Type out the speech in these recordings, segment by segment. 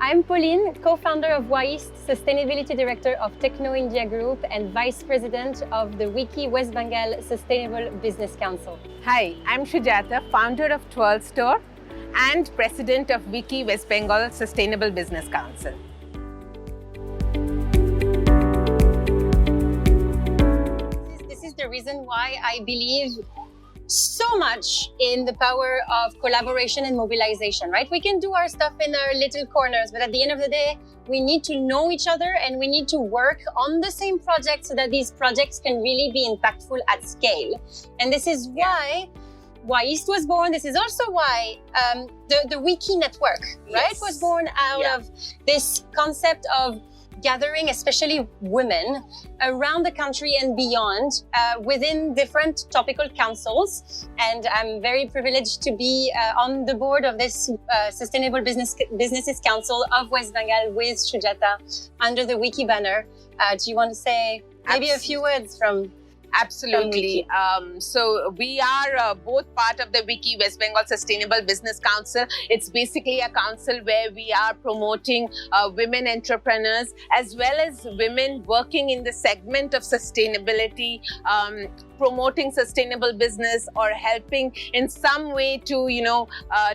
I'm Pauline, co-founder of WICCI, Sustainability Director of Techno India Group and Vice President of the WICCI West Bengal Sustainable Business Council. Hi, I'm Sujata, founder of Twirl store and President of WICCI West Bengal Sustainable Business Council. This is the reason why I believe so much in the power of collaboration and mobilization, right? We can do our stuff in our little corners, but at the end of the day, we need to know each other and we need to work on the same project so that these projects can really be impactful at scale. And this is why WICCI was born. This is also why the WICCI network, right, was born out of this concept of gathering, especially women, around the country and beyond within different topical councils. And I'm very privileged to be on the board of this Sustainable Businesses Council of West Bengal with Sujata under the WICCI banner. Do you want to say maybe a few words from... Absolutely. So we are both part of the WICCI West Bengal Sustainable Business Council. It's basically a council where we are promoting women entrepreneurs as well as women working in the segment of sustainability, promoting sustainable business or helping in some way to,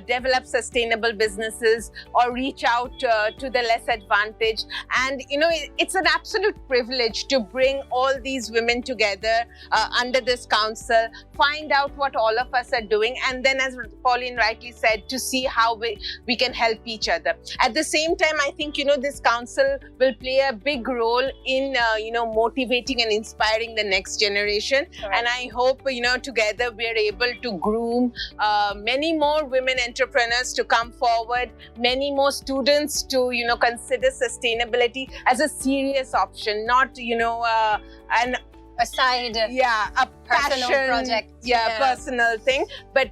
develop sustainable businesses or reach out to the less advantaged. And, it's an absolute privilege to bring all these women together under this council, find out what all of us are doing, and then, as Pauline rightly said, to see how we can help each other. At the same time, I think, this council will play a big role in, motivating and inspiring the next generation. Correct. And I hope, together we are able to groom many more women entrepreneurs to come forward, many more students to, consider sustainability as a serious option, not, an aside, a personal passion project, personal thing, but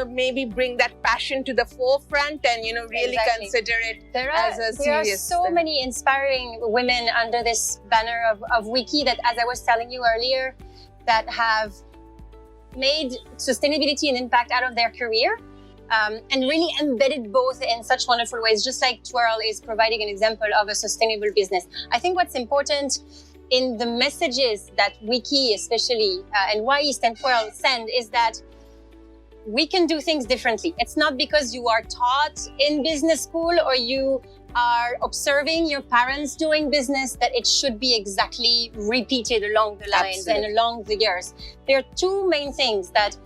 maybe bring that passion to the forefront and really consider it as a serious There are so many inspiring women under this banner of WICCI that, as I was telling you earlier, that have made sustainability an impact out of their career and really embedded both in such wonderful ways, just like Twirl is providing an example of a sustainable business. I think what's important in the messages that WICCI especially and WICCI and Twirl send is that we can do things differently. It's not because you are taught in business school or you are observing your parents doing business that it should be exactly repeated along the lines and along the years. There are two main things that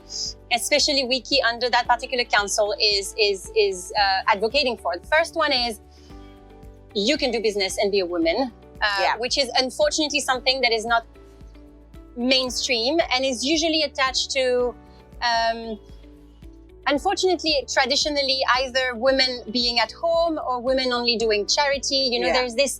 especially WICCI under that particular council is advocating for. The first one is you can do business and be a woman. Which is unfortunately something that is not mainstream and is usually attached to, unfortunately, traditionally, either women being at home or women only doing charity. There's this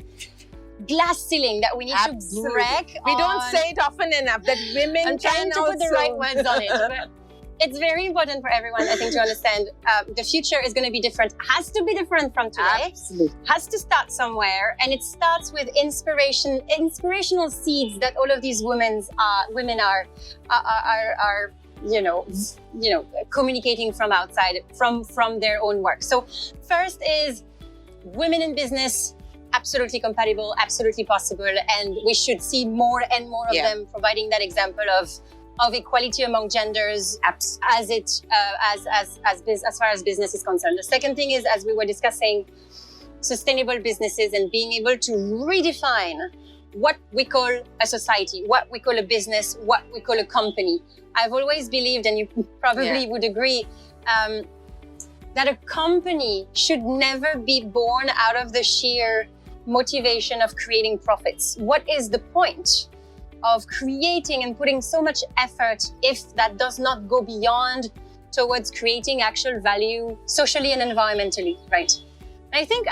glass ceiling that we need to break. We don't say it often enough that women I'm trying to put the right words on it. But it's very important for everyone, I think, to understand the future is going to be different, has to be different from today, has to start somewhere. And it starts with inspirational seeds that all of these women are communicating from outside, from their own work. So first is women in business, absolutely compatible, absolutely possible. And we should see more and more of them providing that example of equality among genders as far as business is concerned. The second thing is, as we were discussing, sustainable businesses and being able to redefine what we call a society, what we call a business, what we call a company. I've always believed, and you probably would agree, that a company should never be born out of the sheer motivation of creating profits. What is the point of creating and putting so much effort if that does not go beyond towards creating actual value socially and environmentally, right? I think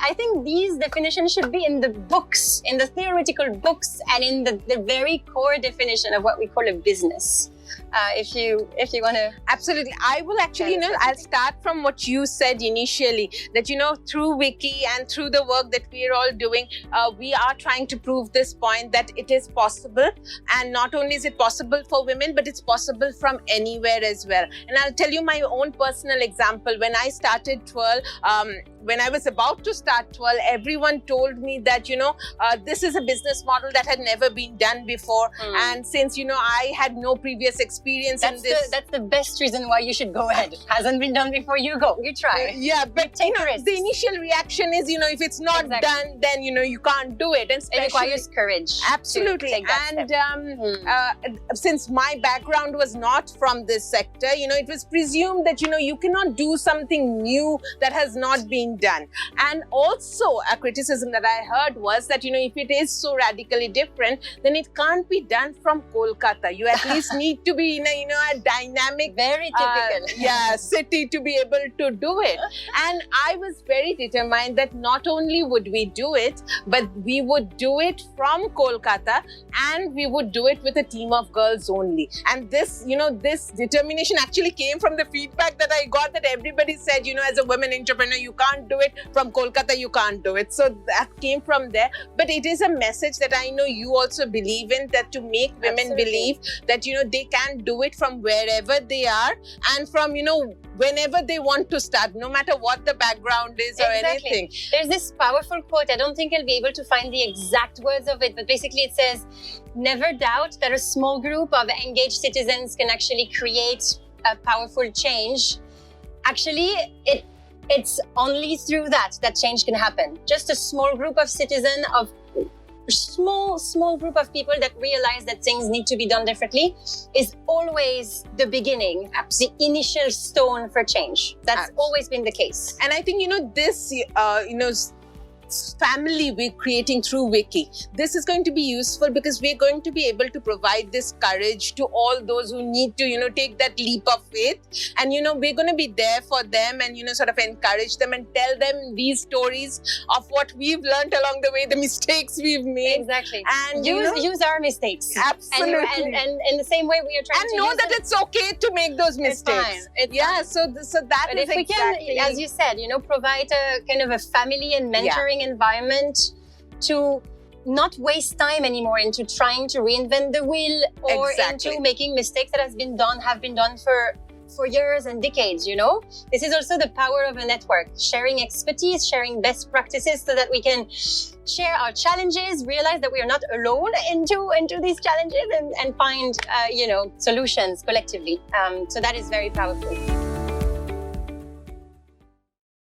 these definitions should be in the books, in the theoretical books, and in the very core definition of what we call a business. if you want to. Absolutely. I will actually, I'll start from what you said initially, that, through WICCI and through the work that we're all doing, we are trying to prove this point that it is possible. And not only is it possible for women, but it's possible from anywhere as well. And I'll tell you my own personal example. When I started Twirl, when I was about to start Twirl, everyone told me that, this is a business model that had never been done before. And since, I had no previous experience in this. That's the best reason why you should go ahead. It hasn't been done before, you go. You try. Yeah, but take risks. The initial reaction is, if it's not done, then, you can't do it. And it requires courage. Absolutely. And since my background was not from this sector, it was presumed that, you cannot do something new that has not been done. And also a criticism that I heard was that, if it is so radically different, then it can't be done from Kolkata. You at least need to be in a dynamic, very typical city to be able to do it. And I was very determined that not only would we do it, but we would do it from Kolkata, and we would do it with a team of girls only. And this, this determination actually came from the feedback that I got, that everybody said, as a women entrepreneur, you can't do it from Kolkata, you can't do it. So that came from there. But it is a message that I know you also believe in, that to make women believe that, they can do it from wherever they are, and from, whenever they want to start, no matter what the background is or anything. There's this powerful quote. I don't think I'll be able to find the exact words of it, but basically it says, never doubt that a small group of engaged citizens can actually create a powerful change. Actually, it's only through that change can happen. Just a small group of citizens, of small group of people that realize that things need to be done differently is always the beginning, the initial stone for change. That's always been the case. And I think, this, family we're creating through WICCI, this is going to be useful because we're going to be able to provide this courage to all those who need to, take that leap of faith. And, we're going to be there for them and, sort of encourage them and tell them these stories of what we've learned along the way, the mistakes we've made. Exactly. And use our mistakes. Absolutely. And in the same way we are trying to know that it's okay to make those mistakes. It's fine. So that but is if we can, as you said, provide a kind of a family and mentoring environment to not waste time anymore into trying to reinvent the wheel or into making mistakes that have been done for years and decades, This is also the power of a network, sharing expertise, sharing best practices so that we can share our challenges, realize that we are not alone into these challenges and find, solutions collectively. So that is very powerful.